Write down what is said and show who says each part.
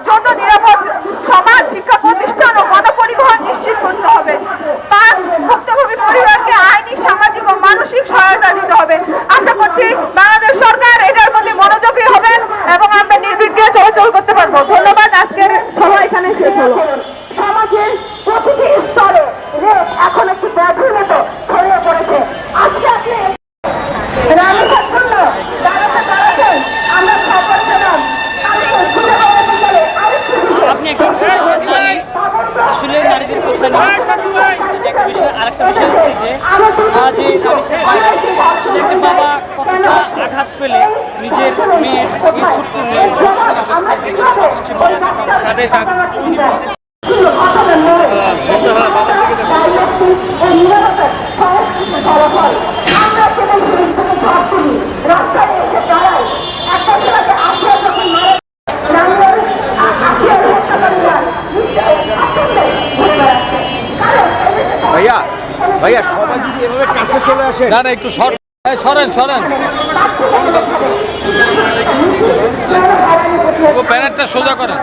Speaker 1: জন্য নিরাপদ সমাজ, শিক্ষা প্রতিষ্ঠান ও গণপরিবহন নিশ্চিত করতে হবে। 5, ভুক্তভোগী পরিবারকে আইনি, সামাজিক ও মানসিক সহায়তা দিতে হবে। আশা করছি বাংলাদেশ সরকার এটার প্রতি মনোযোগী হবেন এবং আমরা নির্বিঘ্নে চলাচল করতে পারবো। ধন্যবাদ। আজকের সভা এখানে শেষ হলো। সমাজের প্রতিটি স্তরে এখন একটি ব্যাধির মতো ছড়িয়ে পড়েছে। আজকে আপনি
Speaker 2: আসলে নারীদের কথা একটা বিষয়, আরেকটা বিষয় হচ্ছে যে আসলে একটা বাবা কতটা আঘাত পেলে নিজের মেয়ের ছোট্ট মেয়ের
Speaker 3: ভাইয়া ভাইয়া সবাই যদি এভাবে কাছে চলে আসে,
Speaker 4: না একটু সরেন ও প্যানেটটা সোজা করেন।